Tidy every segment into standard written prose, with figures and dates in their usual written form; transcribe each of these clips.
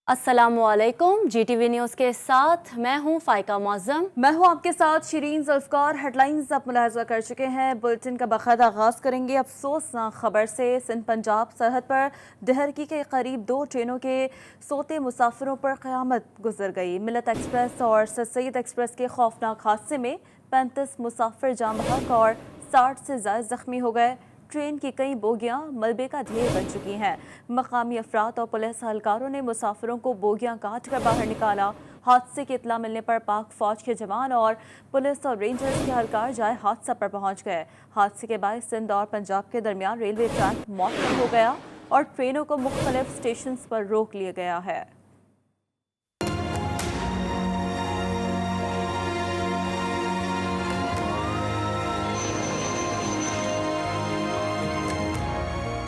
अस्सलामुअलैकुम। GTV news के साथ मैं हूं फ़ाइका मौज़म। मैं हूं आपके साथ शिरीन ज़ुल्फ़कार। हेडलाइंस आप मुलाहज़ा कर चुके हैं। बुलेटिन का बाकायदा आगाज़ करेंगे अफसोसनाक खबर से। सिंध पंजाब सरहद पर डहरकी के करीब 2 ट्रेनों के सोते मुसाफिरों पर क़यामत गुजर गई। मिल्लत एक्सप्रेस और सर सैयद एक्सप्रेस के खौफनाक हादसे में 35 मुसाफिर जाम बहक और 60 से ज़ायद ज़ख्मी हो गए। ट्रेन की कई बोगियां मलबे का ढेर बन चुकी हैं। मकामी अफराद और पुलिस एहलकारों ने मुसाफिरों को बोगियां काट कर बाहर निकाला। हादसे की इत्तला मिलने पर पाक फौज के जवान और पुलिस और रेंजर्स के एहलकार जाए हादसा पर पहुंच गए। हादसे के बाद सिंध और पंजाब के दरमियान रेलवे ट्रैक मअतल हो गया और ट्रेनों को मुख्तलिफ स्टेशन पर रोक लिया गया है।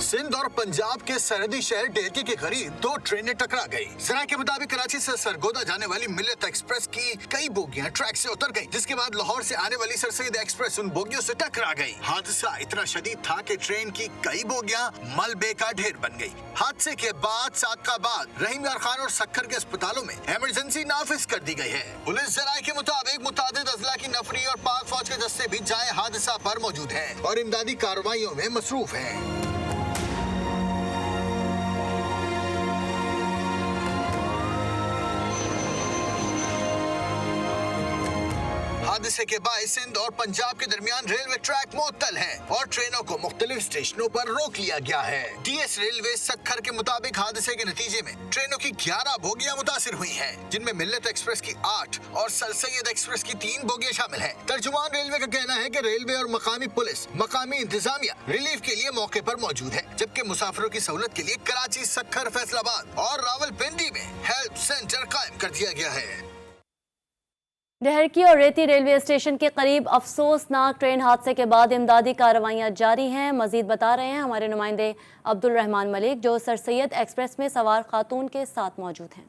सिंध और पंजाब के सरहदी शहर डेहकी के करीब 2 ट्रेनें टकरा गई। जरा के मुताबिक कराची से सरगोदा जाने वाली मिल्लत एक्सप्रेस की कई बोगियां ट्रैक से उतर गईं, जिसके बाद लाहौर से आने वाली सर सैयद एक्सप्रेस उन बोगियों से टकरा गई। हादसा इतना शदीद था कि ट्रेन की कई बोगियां मलबे का ढेर बन गई। हादसे के बाद सादकाबाद, रहीम यार खान और सक्खर के अस्पतालों में इमरजेंसी नाफिज कर दी गई है। पुलिस जराये के मुताबिक मुतादिद अजला की नफरी और पाक फौज के दस्ते भी जाए हादसा पर मौजूद है और इमदादी कार्रवाइयों में मसरूफ है। हादसे के बाद सिंध और पंजाब के दरमियान रेलवे ट्रैक मुअत्तल है और ट्रेनों को मुख्तलिफ स्टेशनों पर रोक लिया गया है। DS रेलवे सक्खर के मुताबिक हादसे के नतीजे में ट्रेनों की 11 बोगियां मुतासिर हुई हैं, जिनमें मिल्लत एक्सप्रेस की 8 और सर सैयद एक्सप्रेस की 3 बोगियां शामिल हैं। तर्जुमान रेलवे का कहना है कि रेलवे और मकामी पुलिस, मकामी इंतजामिया रिलीफ के लिए मौके पर मौजूद है, जबकि मुसाफिरों की सहूलत के लिए कराची, सक्खर, फैसलाबाद और रावलपिंडी में हेल्प सेंटर कायम कर दिया गया है। डहरकी और रेती रेलवे स्टेशन के करीब अफसोसनाक ट्रेन हादसे के बाद इमदादी कार्रवाइयाँ जारी हैं। मजीद बता रहे हैं हमारे नुमाइंदे अब्दुल रहमान मलिक, जो सर सैयद एक्सप्रेस में सवार खातून के साथ मौजूद हैं।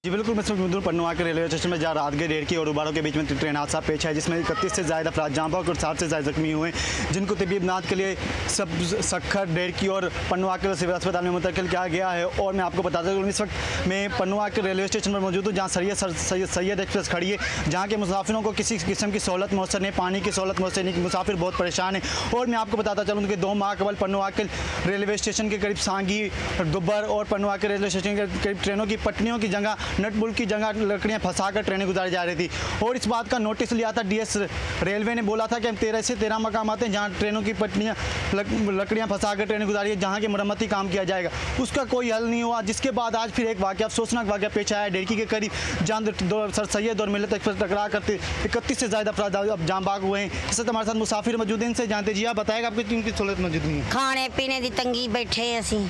जी बिल्कुल, मैं मौजूद पन्नुआ के रेलवे स्टेशन में जहाँ रात के डेढ़ की और उबाड़ों के बीच में ट्रेन हादसा पेश है, जिसमें 31 से ज़्यादा अफराद जाम बहक और 60 से ज़्यादा जख्मी हुए, जिनको तबी इमदाद के लिए सब सक्खर, डेढ़की और पन्नुआ के सिविल अस्पताल में मुंतकिल किया गया है। और मैं आपको बताता हूँ इस वक्त मैं पन्नुआ के रेलवे स्टेशन पर मौजूद हूँ, जहाँ सैयद एक्सप्रेस खड़ी है, जहाँ के मुसाफिरों को किसी किस्म की सहूलत मुयसर नहीं, पानी की सहूलत मुयसर नहीं, मुसाफिर बहुत परेशान है। और मैं आपको बताता चलूँ कि 2 माह कबल पन्नुआ के रेलवे स्टेशन के करीब सांगी, दुब्बर और पन्नुआ के रेलवे स्टेशन के करीब ट्रेनों की पटरियों की जगह, नटबुल की जगह लकड़ियां फंसाकर ट्रेनें गुजारी जा रही थी। और इस बात का नोटिस लिया था DS रेलवे ने, बोला था कि हम 13 से 13 मकाम आते हैं जहां ट्रेनों की पटरियां लकड़ियां फंसाकर ट्रेनें गुजारी है, जहां की मरम्मती काम किया जाएगा। उसका कोई हल नहीं हुआ, जिसके बाद आज फिर एक वाक़या, अफसोसनाक वाक़या पेश आया डेढ़की के करीब, जहां सर सैयद और मिल्लत एक्सप्रेस टकरा करते 31 से ज़्यादा अफराद अब जाम बहक हुए हैं। इस वक्त हमारे साथ मुसाफिर मौजूद हैं, इनसे जानते जी आप बताएगा आपकी टीम की सहूलत मौजूद नहीं है। खाने पीने की तंगी बैठे असी,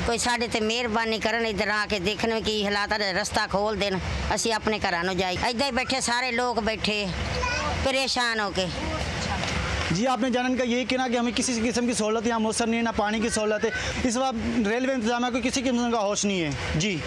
कोई साढ़े ते मेहरबानी करन, इधर आके देखने की हालात है, रास्ता खोल देन, असी अपने घर जाए। इधर ही बैठे सारे लोग बैठे परेशान होके। जी आपने जानन का यही कहना कि हमें किसी किस्म की सहूलत यहाँ मुयसर नहीं है, ना पानी की सहूलत है। इस वक्त रेलवे इंतजामिया को किसी किस्म का होश नहीं है। जी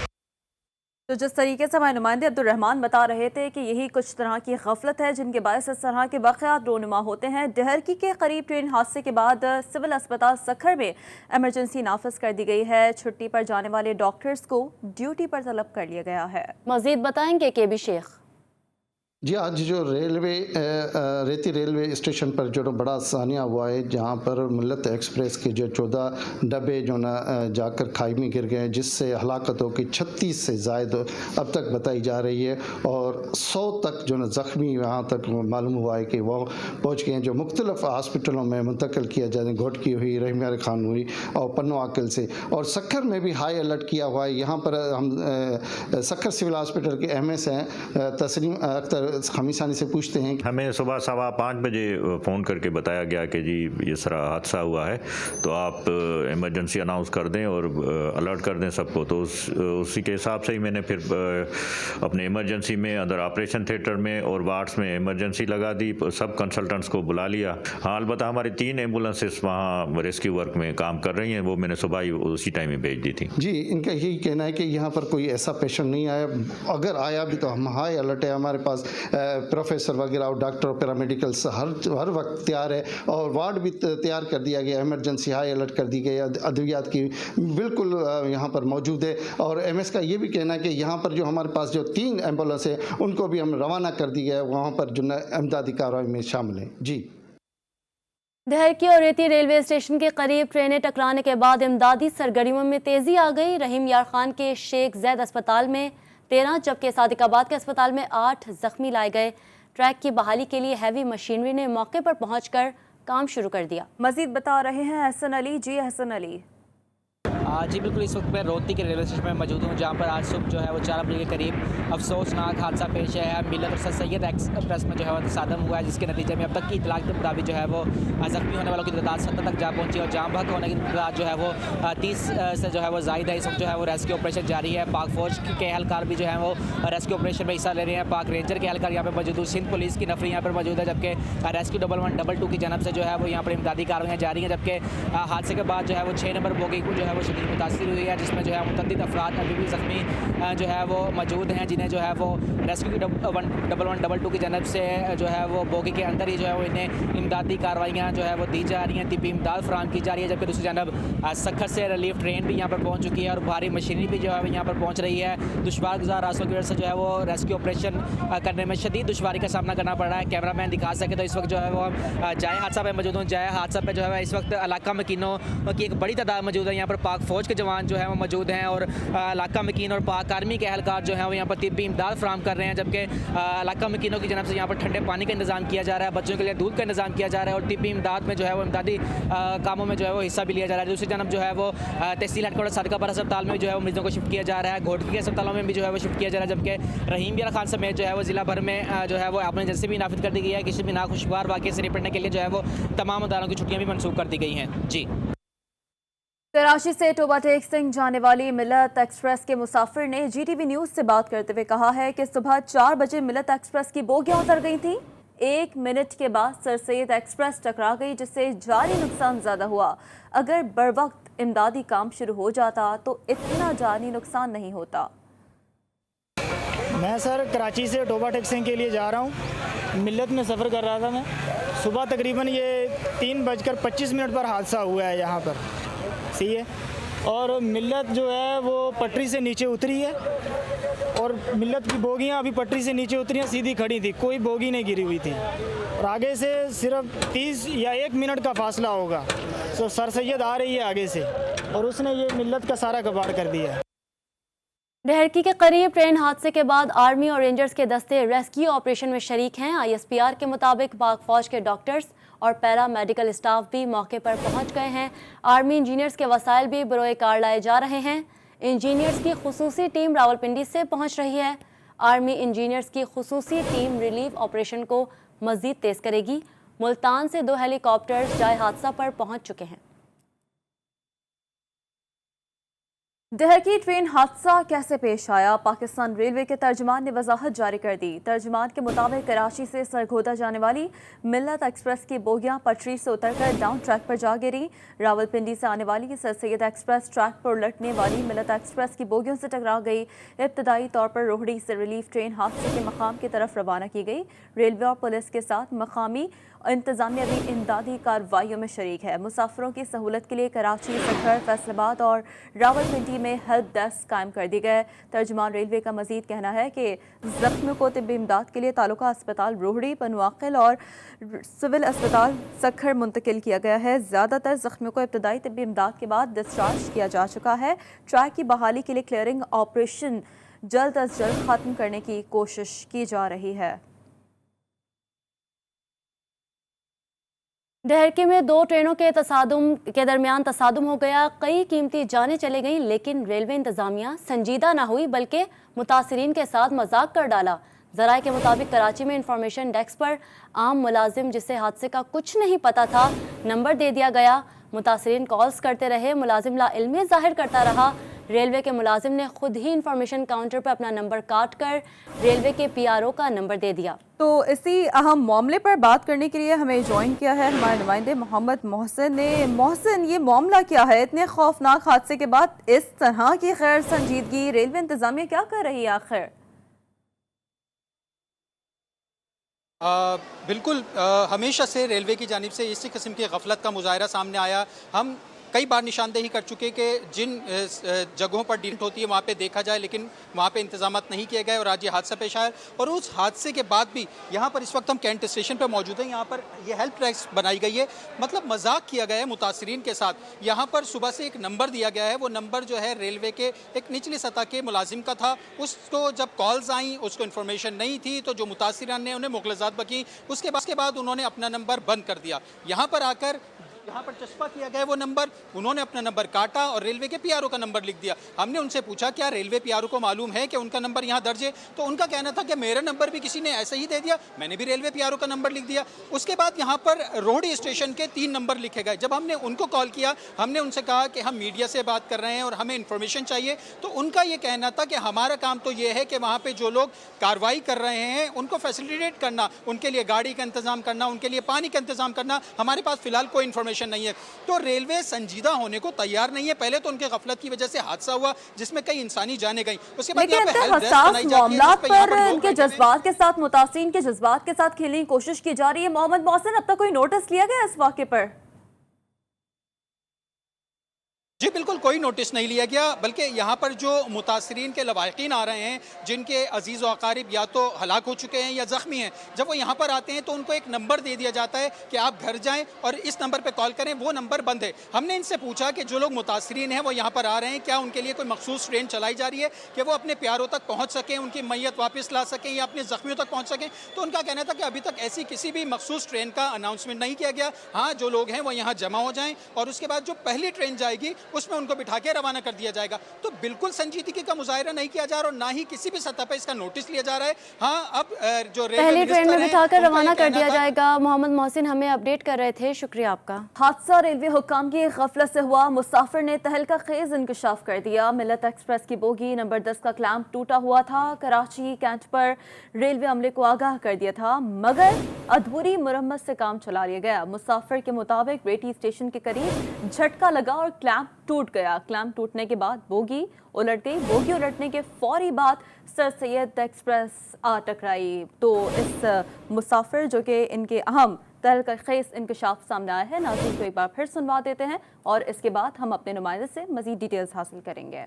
तो जिस तरीके से हमारे नुमाइंदे अब्दुल रहमान बता रहे थे कि यही कुछ तरह की गफलत है जिनके बायस इस तरह के वाक़यात रोनुमा होते हैं। डहरकी के करीब ट्रेन हादसे के बाद सिविल अस्पताल सक्खर में इमरजेंसी नाफिज कर दी गई है। छुट्टी पर जाने वाले डॉक्टर्स को ड्यूटी पर तलब कर लिया गया है। मजीद बताएंगे KB शेख। जी आज जो रेती रेलवे स्टेशन पर जो बड़ा सानिया हुआ है, जहाँ पर मिल्लत एक्सप्रेस के जो 14 डब्बे जो ना जाकर खाई में गिर गए, जिससे हलाकतों की 36 से ज़ायद अब तक बताई जा रही है और 100 तक जो ना ज़ख्मी यहाँ तक मालूम हुआ है कि वो पहुँच गए हैं, जो मुख्तलिफ़ हॉस्पिटलों में मुंतकिल किया जाए। घोटकी हुई, रहीम यार खान हुई और पन्नुआ अकिल से, और सक्खर में भी हाई अलर्ट किया हुआ है। यहाँ पर हम सक्खर सिविल हॉस्पिटल के MS हैं तस्लीम अख्तर खमीसानी से पूछते हैं। हमें सुबह 5:15 बजे फ़ोन करके बताया गया कि जी ये सारा हादसा हुआ है, तो आप इमरजेंसी अनाउंस कर दें और अलर्ट कर दें सबको। तो उसी के हिसाब से ही मैंने फिर अपने इमरजेंसी में अंदर ऑपरेशन थिएटर में और वार्ड्स में इमरजेंसी लगा दी, सब कंसल्टेंट्स को बुला लिया। हाँ अलबत्ता हमारी 3 एम्बुलेंसेस वहाँ रेस्क्यू वर्क में काम कर रही हैं, वो मैंने सुबह ही उसी टाइम में भेज दी थी। जी इनका यही कहना है कि यहाँ पर कोई ऐसा पेशेंट नहीं आया, अगर आया भी तो हम हाई अलर्ट है। हमारे पास प्रोफेसर वगैरह और डॉक्टर और पैरामेडिकल्स हर वक्त तैयार है, और वार्ड भी तैयार कर दिया गया, इमरजेंसी हाई अलर्ट कर दी गई, अद्वियात की बिल्कुल यहाँ पर मौजूद है। और एमएस का ये भी कहना है कि यहाँ पर जो हमारे पास जो 3 एम्बुलेंस है उनको भी हम रवाना कर दी गया, वहाँ पर जो इमदादी कार्रवाई में शामिल हैं। जी। दहरकी और रेती रेलवे स्टेशन के करीब ट्रेनें टकराने के बाद इमदादी सरगर्मियों में तेजी आ गई। रहीम यार खान के शेख जैद अस्पताल में 13 जबकि सादिकाबाद के अस्पताल में 8 जख्मी लाए गए। ट्रैक की बहाली के लिए हैवी मशीनरी ने मौके पर पहुंचकर काम शुरू कर दिया। मजीद बता रहे हैं हसन अली। जी हसन अली। जी बिल्कुल, इस वक्त मैं रोहतक के रेलवे स्टेशन में मौजूद हूँ, जहाँ पर आज सुबह जो है वो 4 बजे के करीब अफसोसनाक हादसा पेश आया है। मिलत और सर सैयद एक्सप्रेस में जो है वो तसादम हुआ है, जिसके नतीजे में अब तक की इतलाक के मुताबिक जो है वो जख्मी होने वालों की तादाद 70 तक जा पहुँची और जाम बहक होने की तादाद जो है वो 30 से जो है वो ज़ायद है। इस वक्त जो है वो रेस्क्यू ऑपरेशन जारी है। पाक फौज के एहलकार भी जो है वो रेस्क्यू ऑपरेशन में हिस्सा ले रहे हैं। पाक रेंजर के एहलकार यहाँ पर मौजूद, सिंध पुलिस की नफरी यहाँ पर मौजूद है, जबकि रेस्क्यू 1122 की जानब से जो है वो यहाँ पर इमदादी कार्रवाइयाँ जारी हैं। जबकि हादसे के बाद जो है वो 6 नंबर बोगी को जो है वो शदीद मुतासिर हुई है, जिसमें जो है मुतअद्दिद अफराद अभी भी ज़ख्मी जो है वो मौजूद हैं, जिन्हें जो है वो रेस्क्यू 1122 की जानब से जो है वो बोगी के अंदर ही जो है वो इन्हें इमदादी कार्रवाइयाँ जो है वो दी जा रही हैं, तिब्बी इमदाद फराहम की जा रही है। जबकि दूसरी जानब सखर से रिलीफ ट्रेन भी यहाँ पर पहुँच चुकी है और भारी मशीनरी भी जो है यहाँ पर पहुँच रही है। दुश्वार गुजार रास्तों की वजह से जो है वो रेस्क्यू ऑपरेशन करने में शदीद दुश्वारी का सामना करना पड़ रहा है। कैमरा मैन दिखा सके तो इस वक्त जो है वो जाए हादसा पर मौजूद हूँ। जाए हादसा पर जो है इस वक्त इलाका मकीनों की एक बड़ी तादाद मौजूद है। यहाँ पर पाक फौज के जवान जो है वो मौजूद हैं और इलाका मकीन और पाक आर्मी के एहलकार जो है वो यहाँ पर तिब्बी इमदाद फराहम कर रहे हैं। जबकि इलाका मकीनों की जानब से यहाँ पर ठंडे पानी का इंतजाम किया जा रहा है, बच्चों के लिए दूध का इंतजाम किया जा रहा है और तिब्बी इमदाद में जो है वो इमदादी कामों में जो है वो हिस्सा भी लिया जा रहा है। दूसरी जानब जो है वो तहसील हेडक्वार्टर सादिकाबाद अस्पताल में जो है वो मरीजों को शिफ्ट किया जा रहा है, घोटकी के अस्पतालों में भी जो है वो शिफ्ट किया जा रहा है। जबकि रहीम यार खान समेत जो है वो जिला भर में जो है वो एमरजेंसी भी नाफिज कर दी गई है। किसी भी नाखुशगवार वाक़े से निपटने के लिए जो है वो तमाम अदालतों की छुट्टियाँ भी मनसूख कर दी गई हैं। जी। कराची से टोबा टेक सिंह जाने वाली मिलत एक्सप्रेस के मुसाफिर ने जीटीवी न्यूज़ से बात करते हुए कहा है कि सुबह 4 बजे मिलत एक्सप्रेस की बोगियां उतर गई थी। 1 मिनट के बाद सर सैयद एक्सप्रेस टकरा गई, जिससे जानी नुकसान ज़्यादा हुआ। अगर बर वक्त इमदादी काम शुरू हो जाता तो इतना जानी नुकसान नहीं होता। मैं सर कराची से टोबा टेक सिंह के लिए जा रहा हूँ। मिलत में सफ़र कर रहा था मैं। सुबह तकरीबन ये 3:25 पर हादसा हुआ है यहाँ पर, सही है। और मिलत जो है वो पटरी से नीचे उतरी है और मिलत की बोगियाँ अभी पटरी से नीचे उतरी हैं, सीधी खड़ी थी, कोई बोगी नहीं गिरी हुई थी। और आगे से सिर्फ 30 या 1 मिनट का फासला होगा, तो सर सैयद आ रही है आगे से और उसने ये मिलत का सारा कबाड़ कर दिया है। दहरकी के करीब ट्रेन हादसे के बाद आर्मी और रेंजर्स के दस्ते रेस्क्यू ऑपरेशन में शरीक हैं। ISPR के मुताबिक पाक फौज के डॉक्टर्स और पैरा मेडिकल स्टाफ भी मौके पर पहुंच गए हैं। आर्मी इंजीनियर्स के वसाइल भी बरोए कार लाए जा रहे हैं। इंजीनियर्स की खुसूसी टीम रावलपिंडी से पहुंच रही है। आर्मी इंजीनियर्स की खुसूसी टीम रिलीफ ऑपरेशन को मजीद तेज करेगी। मुल्तान से 2 हेलीकॉप्टर्स जाए हादसा पर पहुंच चुके हैं। दहरकी ट्रेन हादसा कैसे पेश आया, पाकिस्तान रेलवे के तर्जमान ने वजाहत जारी कर दी। तर्जमान के मुताबिक कराची से सरगोदा जाने वाली मिलत एक्सप्रेस की बोगियां पटरी से उतरकर डाउन ट्रैक पर जा गिरी। रावलपिंडी से आने वाली सर सैयद एक्सप्रेस ट्रैक पर उलटने वाली मिलत एक्सप्रेस की बोगियों से टकरा गई। इब्तदाई तौर पर रोहड़ी से रिलीफ ट्रेन हादसे के मकाम की तरफ रवाना की गई। रेलवे और पुलिस के साथ मकामी इंतजामिया भी इमदादी कार्रवाइयों में शरीक है। मुसाफिरों की सहूलत के लिए कराची, सखर, फैसलाबाद और रावलपिंडी में हेल्प डेस्क कायम कर दी गए। तर्जुमान रेलवे का मजीद कहना है कि जख्मियों को तिब्बी इमदाद के लिए तालुका अस्पताल रोहड़ी, बनवाकिल और सिविल अस्पताल सखर मुंतकिल किया गया है। ज़्यादातर जख्मियों को इब्तदाई तिब्बी इमदाद के बाद डिस्चार्ज किया जा चुका है। ट्रैक की बहाली के लिए क्लियरिंग ऑपरेशन जल्द अज जल्द ख़त्म करने की कोशिश की जा रही है। दहरकी में 2 ट्रेनों के दरमियान तसादुम हो गया। कई कीमती जानें चली गईं, लेकिन रेलवे इंतजामिया संजीदा ना हुई बल्कि मुतासिरीन के साथ मजाक कर डाला। ज़राए के मुताबिक कराची में इंफॉर्मेशन डेस्क पर आम मुलाजिम जिसे हादसे का कुछ नहीं पता था नंबर दे दिया गया। मुतासिरीन कॉल्स करते रहे, मुलाजिम ला इल्मी जाहिर करता रहा। रेलवे के मुलाजिम ने खुद ही इंफॉर्मेशन काउंटर पर अपना नंबर काट कर रेलवे के PRO का नंबर दे दिया। तो इसी अहम मामले पर बात करने के लिए हमें ज्वाइन किया है हमारे नुमाइंदे मोहम्मद मोहसिन ने। मोहसिन, ये मामला क्या है? इतने खौफनाक हादसे के बाद इस तरह की खैर संजीदगी रेलवे इंतजामिया क्या कर रही है आखिर? बिल्कुल हमेशा से रेलवे की जानिब से इसी किस्म की गफलत का मुजाहरा सामने आया। हम कई बार निशानदेही कर चुके कि जिन जगहों पर डिलीट होती है वहाँ पे देखा जाए, लेकिन वहाँ पे इंतजामात नहीं किए गए और आज ये हादसा पेश आया। और उस हादसे के बाद भी यहाँ पर इस वक्त हम कैंट स्टेशन पर मौजूद हैं। यहाँ पर ये हेल्प डेस्क बनाई गई है, मतलब मजाक किया गया है मुतासरीन के साथ। यहाँ पर सुबह से एक नंबर दिया गया है, वो नंबर जो है रेलवे के एक निचली सतह के मुलाजिम का था। उसको जब कॉल्स आई उसको इन्फॉर्मेशन नहीं थी, तो जो मुतासरीन ने उन्हें मुगलजात बकी। उसके बाद उन्होंने अपना नंबर बंद कर दिया। यहाँ पर आकर यहाँ पर चस्पा किया गया वो नंबर, उन्होंने अपना नंबर काटा और रेलवे के पीआरओ का नंबर लिख दिया। हमने उनसे पूछा क्या रेलवे पीआरओ को मालूम है कि उनका नंबर यहाँ दर्ज है, तो उनका कहना था कि मेरा नंबर भी किसी ने ऐसे ही दे दिया, मैंने भी रेलवे पीआरओ का नंबर लिख दिया। उसके बाद यहाँ पर रोहड़ी स्टेशन के 3 नंबर लिखे गए। जब हमने उनको कॉल किया, हमने उनसे कहा कि हम मीडिया से बात कर रहे हैं और हमें इन्फॉर्मेशन चाहिए, तो उनका ये कहना था कि हमारा काम तो ये है कि वहाँ पर जो लोग कार्रवाई कर रहे हैं उनको फैसिलिटेट करना, उनके लिए गाड़ी का इंतजाम करना, उनके लिए पानी का इंतजाम करना। हमारे पास फिलहाल कोई इन्फॉर्मेशन नहीं है। तो रेलवे संजीदा होने को तैयार नहीं है। पहले तो उनके गफलत की वजह से हादसा हुआ जिसमें कई इंसानी जानें गईं। उसके बाद लेकिन हसास मामलात पर इनके जज्बात के साथ, मुतासिरीन के जज्बात के साथ खेलने की कोशिश की जा रही है। मोहम्मद मोहसिन, अब तक कोई नोटिस लिया गया इस वाक़े पर? जी बिल्कुल, कोई नोटिस नहीं लिया गया, बल्कि यहाँ पर जो मुतासरीन के लवाहिकीन आ रहे हैं जिनके अजीज़ व अकारिब या तो हलाक हो चुके हैं या ज़ख्मी हैं, जब वो यहाँ पर आते हैं तो उनको एक नंबर दे दिया जाता है कि आप घर जाएं और इस नंबर पे कॉल करें। वो नंबर बंद है। हमने इनसे पूछा कि जो लोग मुतासरीन हैं वो यहाँ पर आ रहे हैं, क्या उनके लिए कोई मखसूस ट्रेन चलाई जा रही है कि वो अपने प्यारों तक पहुँच सकें, उनकी मैयत वापस ला सकें या अपने ज़ख्मियों तक पहुँच सकें। तो उनका कहना था कि अभी तक ऐसी किसी भी मखसूस ट्रेन का अनाउंसमेंट नहीं किया गया। हाँ, जो लोग हैं वो यहाँ जमा हो जाएँ और उसके बाद जो पहली ट्रेन जाएगी उसमें उनको बिठा के रवाना कर दिया जाएगा। तो बिल्कुल संजीदगी का मुजाहिरा नहीं किया जा रहा और ना ही किसी भी सतह पर इसका नोटिस लिया जा रहा है। हाँ, अब जो पहली ट्रेन में बिठाकर रवाना कर दिया जाएगा। मोहम्मद मोहसिन हमें अपडेट कर रहे थे, शुक्रिया आपका। हादसा रेलवे हुक्काम की गफलत से हुआ। मुसाफिर ने तहलका खेज इंकशाफ कर दिया। मिल्लत एक्सप्रेस की बोगी नंबर 10 का क्लैंप टूटा हुआ था। कराची कैंट पर रेलवे अमले को आगाह कर दिया था, मगर अधूरी मुरम्मत से काम चला लिया गया। मुसाफिर के मुताबिक रेटी स्टेशन के करीब झटका लगा और क्लैंप टूट गया। क्लैंप टूटने के बाद बोगी उलट गई। बोगी उलटने के फौरी बाद सर सैयद एक्सप्रेस आ टकराई। तो इस मुसाफिर जो कि इनके अहम तहलका खेज इंकशाफ सामने आया है, नाज़रीन को एक बार फिर सुनवा देते हैं और इसके बाद हम अपने नुमाइंदे से मजीद डिटेल्स हासिल करेंगे।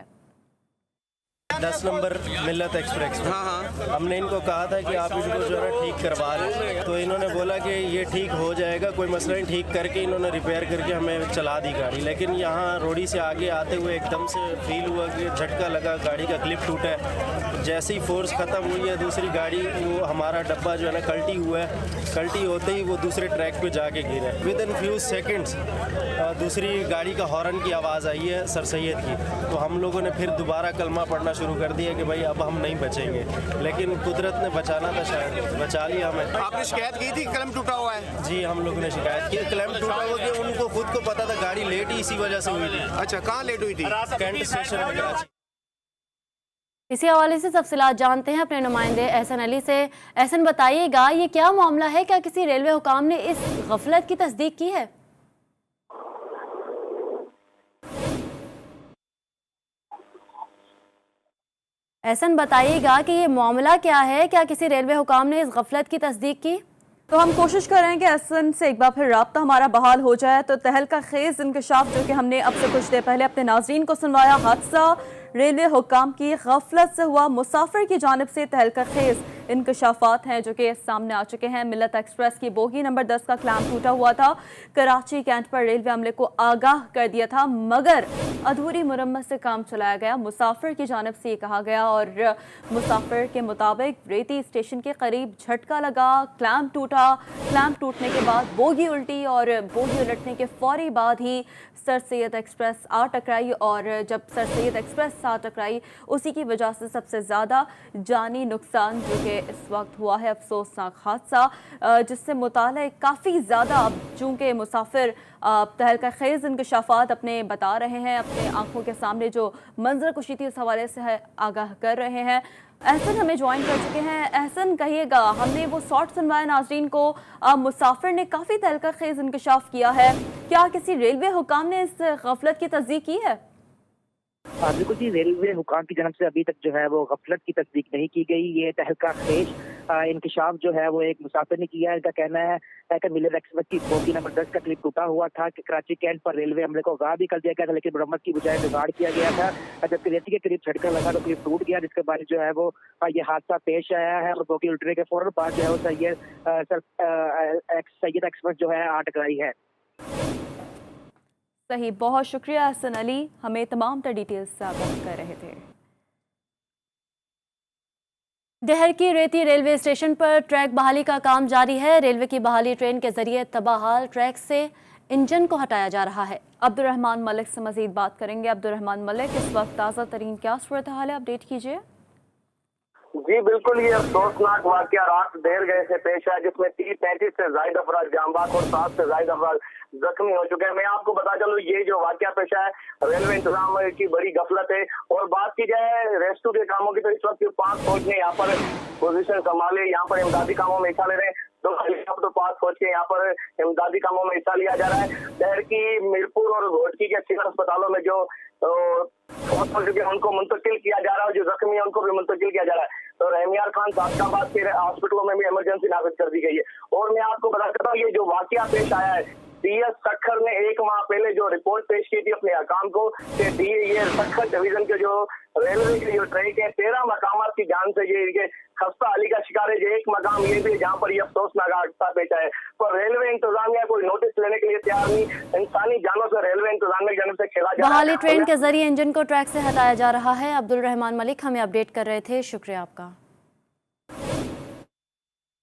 10 नंबर मिल्लत एक्सप्रेस में हमने इनको कहा था कि आप इनको जो है ठीक करवा लें, तो इन्होंने बोला कि ये ठीक हो जाएगा, कोई मसला नहीं। ठीक करके इन्होंने रिपेयर करके हमें चला दी गाड़ी। लेकिन यहाँ रोडी से आगे आते हुए एकदम से फील हुआ कि झटका लगा, गाड़ी का क्लिप टूटा है। जैसे ही फोर्स ख़त्म हुई है दूसरी गाड़ी, वो हमारा डब्बा जो है ना कल्टी हुआ है। कल्टी होते ही वो दूसरे ट्रैक पे जाके गिरा है। विद इन फ्यू सेकेंड्स दूसरी गाड़ी का हॉर्न की आवाज़ आई है सर सैयद की। तो हम लोगों ने फिर दोबारा कलमा पढ़ना शुरू कर दिया कि भाई अब हम नहीं बचेंगे, लेकिन कुदरत ने बचाना था, शायद बचा लिया हमें। आपने शिकायत की थी क्लैंप टूटा हुआ है? जी, हम लोगों ने शिकायत की क्लैंप टूटा हुआ कि उनको खुद को पता था, गाड़ी लेट ही इसी वजह से हुई थी। अच्छा, कहाँ लेट हुई थी? कैंट स्टेशन में कराची। इसी हवाले से तफसीलात जानते हैं अपने नुमाइंदे एहसन अली से। एहसन, बताइएगा ये क्या मामला है, क्या किसी रेलवे हुकाम ने इस गफलत की तस्दीक की है? एहसन, बताइएगा कि ये मामला क्या है, क्या किसी रेलवे हुकाम ने इस गफलत की तस्दीक की? तो हम कोशिश कर रहे हैं कि एहसन से एक बार फिर राब्ता हमारा बहाल हो जाए। तो तहलका खेज इंकशाफ जो कि हमने अब से कुछ देर पहले अपने नाज़रीन को सुनवाया, हादसा रेलवे हुकाम की गफलत से हुआ। मुसाफिर की जानिब से तहलका खेज इंकशाफात हैं जो कि सामने आ चुके हैं। मिल्लत एक्सप्रेस की बोगी नंबर 10 का क्लैंप टूटा हुआ था। कराची कैंट पर रेलवे अमले को आगाह कर दिया था, मगर अधूरी मुरम्मत से काम चलाया गया। मुसाफिर की जानिब से ये कहा गया और मुसाफिर के मुताबिक रेती स्टेशन के करीब झटका लगा, क्लैंप टूटा। क्लैंप टूटने के बाद बोगी उल्टी और बोगी उलटने के फौरी बाद ही सर सैयद एक्सप्रेस आ टकराई। और जब सर सैयद एक्सप्रेस आ टकराई, उसी की वजह से सबसे ज़्यादा जानी नुकसान जो कि इस वक्त हुआ है, अफसोसनाक हादसा जिससे मुतालिक काफ़ी ज़्यादा, अब चूँकि मुसाफिर तहलका खेज इंकशाफात अपने बता रहे हैं, अपने आंखों के सामने जो मंजर कुशी थी उस हवाले से है आगाह कर रहे हैं। एहसन हमें ज्वाइन कर चुके हैं। एहसन, कहिएगा, हमने वो शॉट सुनवाया नाजरीन को, मुसाफिर ने काफ़ी तहलका खेज इंकशाफ किया है, क्या किसी रेलवे हुकाम ने इस गफलत की तस्दीक की है? बिल्कुल जी, रेलवे हुकाम की जानब से अभी तक जो है वो गफलत की तस्दीक नहीं की गई। ये तहलका खेज इंकशाफ जो है वो एक मुसाफिर ने किया है। इनका कहना है कि मिलेट एक्सप्रेस की बोगी नंबर 10 का क्लिप टूटा हुआ था कि कराची कैंट पर रेलवे हमले को आगाह भी कर दिया गया था, लेकिन मरम्मत की बजाय बिगाड़ किया गया था। जबकि रेती के करीब झटका लगा तो क्लिप टूट गया, जिसके बाद जो है वो ये हादसा पेश आया है और बोगी उल्टने के फौरन बाद जो है वो सैयद एक्सप्रेस जो है आ टकराई है। सही, बहुत शुक्रिया हसन अली, हमें तमाम तर डिटेल्स से आगाह कर रहे थे। डहर की रेती रेलवे स्टेशन पर ट्रैक बहाली का काम जारी है। रेलवे की बहाली ट्रेन के जरिए तबाहाल ट्रैक से इंजन को हटाया जा रहा है। अब्दुर्रहमान मलिक से मजीद बात करेंगे। अब्दुर्रहमान मलिक, इस वक्त ताज़ा तरीन क्या सूरत हाल है, अपडेट कीजिए। जी बिल्कुल, ये अफसोसनाक वाकया रात देर गए से पेश है, जिसमें 30-35 से ज्यादा अफराद जामबाग और 7 से ज्यादा अफराद जख्मी हो चुके हैं। मैं आपको बता चलूं, ये जो वाकया पेश है रेलवे इंतजाम की बड़ी गफलत है। और बात की जाए रेस्क्यू के कामों की, तो इस वक्त 5 फौज ने यहाँ पर पोजीशन संभाले, यहाँ पर इमदादी कामों में हिस्सा ले रहे हैं। तो हेलीकॉप्टर 5 फौज के यहाँ पर इमदादी कामों में हिस्सा लिया जा रहा है। शहर की मीरपुर और घोटकी के सिविल अस्पतालों में जो उनको मुंतकिल किया जा रहा है, जो जख्मी है उनको भी मुंतकिल किया जा रहा है। तो रहमियार खान सादकाबाद के हॉस्पिटलों में भी इमरजेंसी नाफिज कर दी गई है। और मैं आपको बता सकता हूँ, ये जो वाकया पेश आया है, CS सखर ने 1 माह पहले जो रिपोर्ट पेश की थी अपने हकाम को कि ये सखर डिवीजन के जो रेलवे के जो ट्रैक है 13 मकामात की जान से ये खस्ता अली का शिकार है। जो एक मकाम ये भी जहाँ पर ये अफसोसनाक हादसा पेश है, पर रेलवे इंतजामिया कोई नोटिस लेने के लिए तैयार नहीं। इंसानी जानों से रेलवे इंतजामिया की जानब से खेला जा रहा है। बहाली ट्रेन के जरिए इंजन को ट्रैक से हटाया जा रहा है। अब्दुर्रहमान मलिक हमें अपडेट कर रहे थे, शुक्रिया आपका।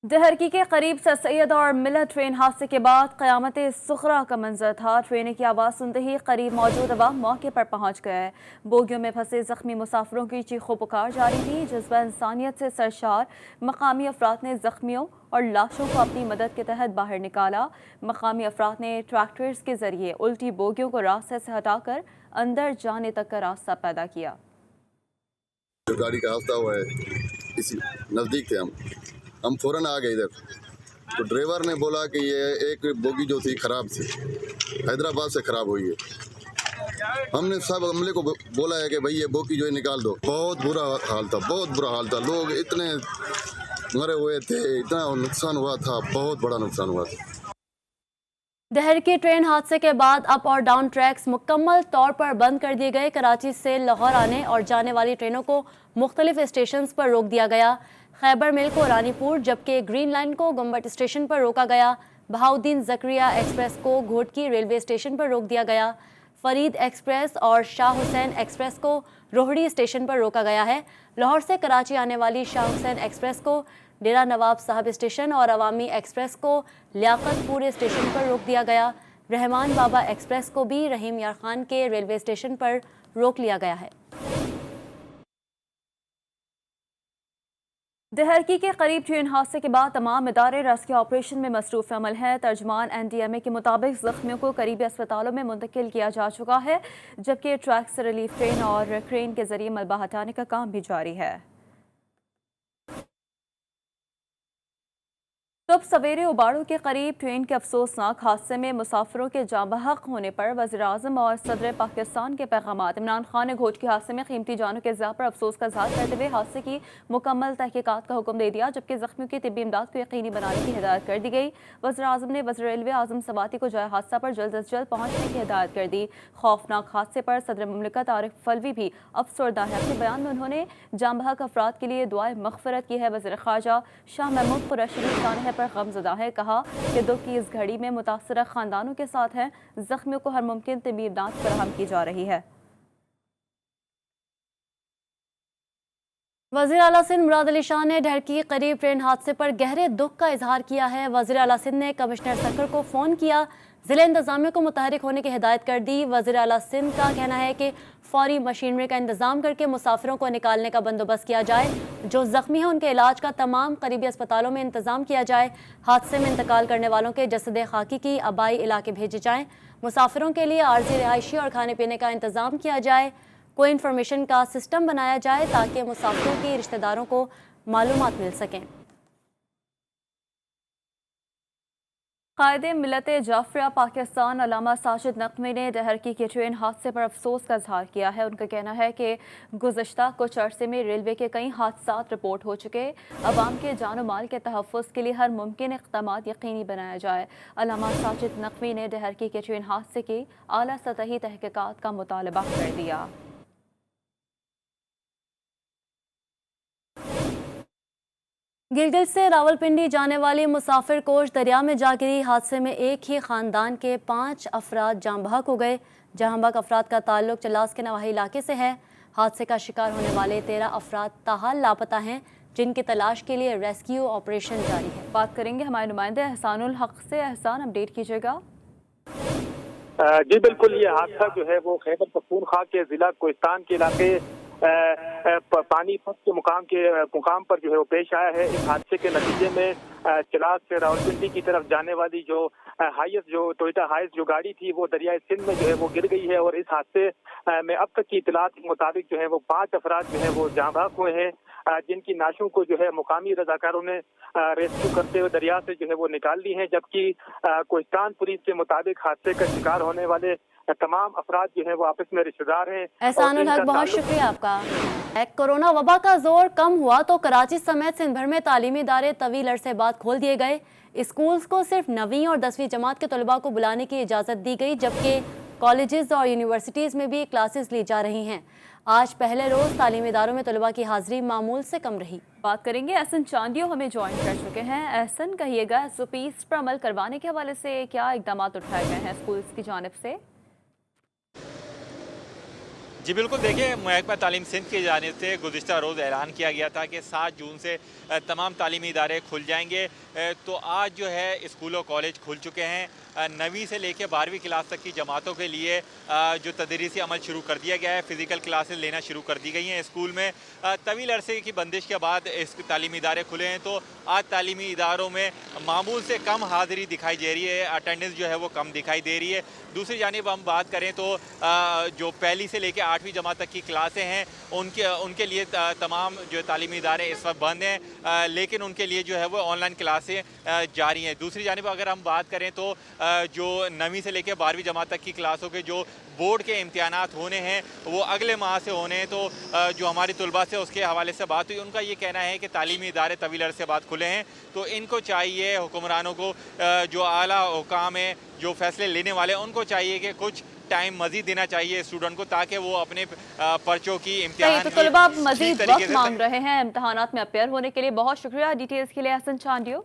डहरकी के करीब सर सैयद और मिलत ट्रेन हादसे के बाद क़यामत सुखरा का मंजर था। ट्रेन की आवाज़ सुनते ही करीब मौजूद अवाम मौके पर पहुंच गए। बोगियों में फंसे जख्मी मुसाफिरों की चीखों पुकार जारी थी। जज्बा इंसानियत से सरशार मकामी अफराद ने जख्मियों और लाशों को अपनी मदद के तहत बाहर निकाला। मकामी अफराद ने ट्रैक्टर्स के जरिए उल्टी बोगियों को रास्ते से हटाकर अंदर जाने तक का रास्ता पैदा किया। जो गाड़ी का हादसा हुआ है, इसी नज़दीक थे हम फ़ौरन आ गए इधर। तो ड्राइवर ने बोला कि ये एक बोगी जो थी ख़राब थी, हैदराबाद से ख़राब हुई है। हमने सब अमले को बोला है कि भाई ये बोगी जो है निकाल दो। बहुत बुरा हाल था, बहुत बुरा हाल था। लोग इतने मरे हुए थे, इतना नुकसान हुआ था, बहुत बड़ा नुकसान हुआ था। डहर की ट्रेन हादसे के बाद अप और डाउन ट्रैक्स मुकम्मल तौर पर बंद कर दिए गए। कराची से लाहौर आने और जाने वाली ट्रेनों को मुख्तलिफ स्टेशन पर रोक दिया गया। खैबर मिल को रानीपुर, जबकि ग्रीन लाइन को गुम्बट स्टेशन पर रोका गया। बहाउद्दीन ज़करिया एक्सप्रेस को घोटकी रेलवे स्टेशन पर रोक दिया गया। फरीद एक्सप्रेस और शाह हुसैन एक्सप्रेस को रोहड़ी स्टेशन पर रोका गया है। लाहौर से कराची आने वाली शाह हुसैन एक्सप्रेस को डेरा नवाब साहब स्टेशन और अवामी एक्सप्रेस को लियाकतपुर स्टेशन पर रोक दिया गया। रहमान बाबा एक्सप्रेस को भी रहीम यार खान के रेलवे स्टेशन पर रोक लिया गया है। डहरकी के करीब ट्रेन हादसे के बाद तमाम इदारे रेस्क्यू ऑपरेशन में मसरूफ़ अमल है। तर्जमान NDMA के मुताबिक जख्मियों को करीबी अस्पतालों में मुंतकिल किया जा चुका है, जबकि ट्रैक से रिलीफ ट्रेन और क्रेन के जरिए मलबा हटाने का काम भी जारी है। तब सवेरे उबाड़ों के करीब ट्रेन के अफसोसनाक हादसे में मुसाफिरों के जाँ बहक होने पर वज़ीर-ए-आज़म और सदर पाकिस्तान के पैगामात। इमरान खान ने घोटकी हादसे में कीमती जानों के ज़िया पर अफसोस का इज़हार करते हुए हादसे की मुकम्मल तहकीकात का हुक्म दे दिया, जबकि जख्मियों की तिब्बी इमदाद को यकीनी बनाने की हिदायत कर दी गई। वज़ीर-ए-आज़म ने वज़ीर रेलवे आज़म सवाती को जाए हादसा पर जल्द अज जल्द पहुँचने की हिदायत कर दी। खौफनाक हादसे पर सदर मुमलिकत आरिफ फलवी भी अफसरदा है। अपने बयान में उन्होंने जाँ बहक अफराद के लिए दुआए मग़फ़िरत की है। वज़ीर ख़ारजा शाह महमूद कुरैशी ने सानह पर गमज़दा है, कहा कि दुख की इस घड़ी में मुतासरा खानदानों के साथ हैं। जख्मियों को हर मुमकिन तिब्बी इमदाद फराहम की जा रही है। वज़ीर आला सिंध मुराद अली शाह ने डहरकी करीब ट्रेन हादसे पर गहरे दुख का इजहार किया है। वज़ीर आला सिंध ने कमिश्नर सखर को फ़ोन किया, ज़िले इंतज़ामिया को मुतहरिक होने की हिदायत कर दी। वज़ीर आला सिंध का कहना है कि फ़ौरी मशीनरी का इंतज़ाम करके मुसाफिरों को निकालने का बंदोबस्त किया जाए। जो ज़ख्मी हैं उनके इलाज का तमाम करीबी अस्पतालों में इंतज़ाम किया जाए। हादसे में इंतकाल करने वालों के जसद खाकी की आबाई इलाके भेजे जाएँ। मुसाफिरों के लिए आर्जी रिहायशी और खाने पीने का इंतज़ाम किया जाए। कोई इन्फॉर्मेशन का सिस्टम बनाया जाए ताकि मुसाफिरों के रिश्तेदारों को मालूमात मिल सकें। कायदे मिलत जाफरिया पाकिस्तान अल्लामा साजिद नकवी ने डहरकी के ट्रेन हादसे पर अफसोस का इजहार किया है। उनका कहना है कि गुज़श्ता कुछ अरसे में रेलवे के कई हादसा रिपोर्ट हो चुके, अवाम के जान माल के तहफ़्फ़ुज़ के लिए हर मुमकिन इक़दाम यकीनी बनाया जाए। अल्लामा साजिद नकवी ने डहरकी के ट्रेन हादसे की आला सतही तहक़ीक़ात का मुतालबा कर दिया। गिलगित से रावलपिंडी जाने वाली मुसाफिर कोच दरिया में जा गिरी। हादसे में एक ही ख़ानदान के 5 अफराद जाँ बहक हो गए। जहाँ बहक अफराद का ताल्लुक चलास के नवाही इलाके से है। हादसे का शिकार होने वाले 13 अफराद ताहाल लापता हैं, जिनकी तलाश के लिए रेस्क्यू ऑपरेशन जारी है। बात करेंगे हमारे नुमाइंदे एहसानुल हक से। एहसान, अपडेट कीजिएगा। जी बिल्कुल, ये हादसा जो है वो खैबर पख्तूनख्वा के ज़िला कोहिस्तान के इलाके पानीपत के मुकाम पर जो है वो पेश आया है। इस हादसे के नतीजे में चलास से रावलपिंडी की तरफ जाने वाली जो टोयोटा हाइस जो गाड़ी थी वो दरियाए सिंध में जो है वो गिर गई है। और इस हादसे में अब तक की इतलात के मुताबिक जो है वो 5 अफराद जो है वो जाँ बहक हुए हैं, जिनकी नाशों को जो है मुकामी रजाकारों ने रेस्क्यू करते हुए दरिया से जो है वो निकाल ली हैं। जबकि कोहिस्तान पुलिस के मुताबिक हादसे का शिकार होने वाले तमाम अफराद जो है वो आपस में रिश्तेदार हैं। एहसानुल हक, बहुत शुक्रिया आपका। कोरोना वबा का जोर कम हुआ तो कराची समेत सिंध भर में तालीमी इदारे तवील अरसे बाद खोल दिए गए। स्कूल्स को सिर्फ 9वीं और 10वीं जमात के तलबा को बुलाने की इजाज़त दी गई, जबकि कॉलेजेस और यूनिवर्सिटीज़ में भी क्लासेस ली जा रही हैं। आज पहले रोज़ तालीमी इदारों में तलबा की हाजिरी मामूल से कम रही। बात करेंगे एहसन चांदियो हमें ज्वाइन कर चुके हैं। एहसन, कहिएगा SOPs पर अमल करवाने के हवाले से क्या इकदाम उठाए गए हैं स्कूल्स की जानिब से? जी बिल्कुल, देखिए, महकमा तालीम सिंध की जानिब से गुज़िश्ता रोज़ ऐलान किया गया था कि 7 जून से तमाम तालीमी इदारे खुल जाएंगे। तो आज जो है स्कूल और कॉलेज खुल चुके हैं। 9वीं से लेकर 12वीं क्लास तक की जमातों के लिए जो तदरीसी अमल शुरू कर दिया गया है, फ़िज़िकल क्लासेस लेना शुरू कर दी गई हैं स्कूल में। तवील अरसे की बंदिश के बाद इस तालीमी इदारे खुले हैं, तो आज तालीमी इदारों में मामूल से कम हाज़िरी दिखाई दे रही है, अटेंडेंस जो है वो कम दिखाई दे रही है। दूसरी जानिब हम बात करें तो जो पहली से लेकर 8वीं जमात तक की क्लासें हैं उनके लिए तमाम जो तालीमी इदारे इस वक्त बंद हैं, लेकिन उनके लिए जो है वो ऑनलाइन क्लासें जारी हैं। दूसरी जानिब अगर हम बात करें तो जो 9वीं से लेकर 12वीं जमात तक की क्लासों के जो बोर्ड के इम्तिहानात होने हैं वो अगले माह से होने हैं। तो जो हमारी तलबा से उसके हवाले से बात हुई, उनका ये कहना है कि तालीमी इदारे तवील अरसे बाद खुले हैं, तो इनको चाहिए, हुक्मरानों को, जो आला हुकाम है, जो फैसले लेने वाले हैं, उनको चाहिए कि कुछ टाइम मजीद देना चाहिए स्टूडेंट को, ताकि वो अपने पर्चों की इम्तिहान तो तलबा मजीद वक्त मांग रहे हैं इम्तिहानात में अपेयर होने के लिए। बहुत शुक्रिया डिटेल्स के लिए एहसन चांदियो।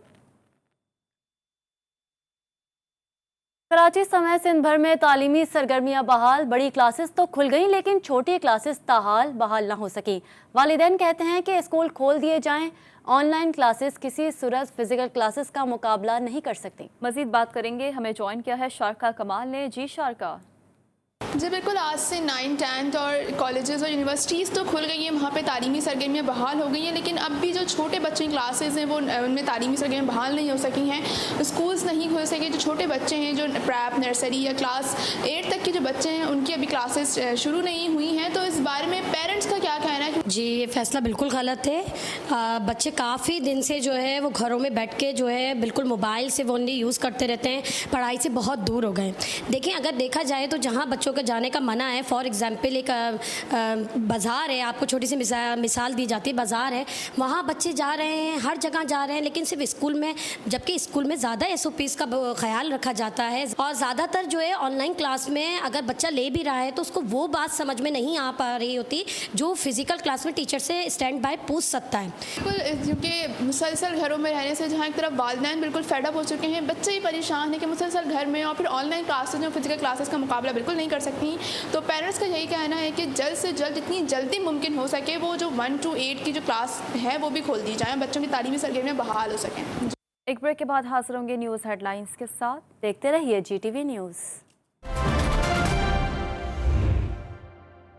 कराची समेत सिंध भर में तालीमी सरगर्मियां बहाल। बड़ी क्लासेस तो खुल गई, लेकिन छोटी क्लासेस ताहाल बहाल ना हो सकी। वालिदैन कहते हैं कि स्कूल खोल दिए जाएं, ऑनलाइन क्लासेस किसी सूरत फिजिकल क्लासेस का मुकाबला नहीं कर सकती। मजीद बात करेंगे, हमें ज्वाइन किया है शारका कमाल ने। जी शारका। जी बिल्कुल, आज से 9th 10th और कॉलेजेस और यूनिवर्सिटीज़ तो खुल गई हैं, वहाँ पे तालीमी सरगर्मियाँ बहाल हो गई हैं, लेकिन अब भी जो छोटे बच्चे की क्लासेस हैं वो उनमें तालीमी सरगर्मियाँ बहाल नहीं हो सकी हैं। स्कूल्स नहीं खुल सके। जो छोटे बच्चे हैं, जो प्रैप, नर्सरी या क्लास 8 तक के जो बच्चे हैं, उनकी अभी क्लासेस शुरू नहीं हुई हैं। तो इस बारे में पेरेंट्स का क्या कहना है? जी, ये फैसला बिल्कुल गलत है। बच्चे काफ़ी दिन से जो है वो घरों में बैठ के जो है बिल्कुल मोबाइल से वो यूज़ करते रहते हैं, पढ़ाई से बहुत दूर हो गए। देखिए, अगर देखा जाए तो जहाँ बच्चों का जाने का मना है, फॉर एग्जांपल एक बाज़ार है, आपको छोटी सी मिसाल दी जाती है, बाज़ार है, वहाँ बच्चे जा रहे हैं, हर जगह जा रहे हैं, लेकिन सिर्फ स्कूल में, जबकि स्कूल में ज़्यादा SOPs का ख्याल रखा जाता है। और ज़्यादातर जो है ऑनलाइन क्लास में अगर बच्चा ले भी रहा है तो उसको वो बात समझ में नहीं आ पा रही होती जो फिज़िकल क्लास में टीचर से स्टैंड बाय पूछ सकता है। बिल्कुल, क्योंकि मुसलसल घरों में रहने से जहाँ एक तरफ वालिदैन बिल्कुल फेडअप हो चुके हैं, बच्चे ही परेशान हैं कि मुसलसल घर में और फिर ऑनलाइन क्लासेज और फिजिकल क्लासेस का मुकाबला बिल्कुल नहीं कर सकती। तो पेरेंट्स का यही कहना है कि जल्द से जल्द, जितनी जल्दी मुमकिन हो सके, वो जो 1 to 8 की जो क्लास है वो भी खोल दी जाए, बच्चों की तालीमी सरगर्मियाँ बहाल हो सकें। एक ब्रेक के बाद हाजिर होंगे न्यूज़ हेडलाइंस के साथ। देखते रहिए GTV न्यूज़।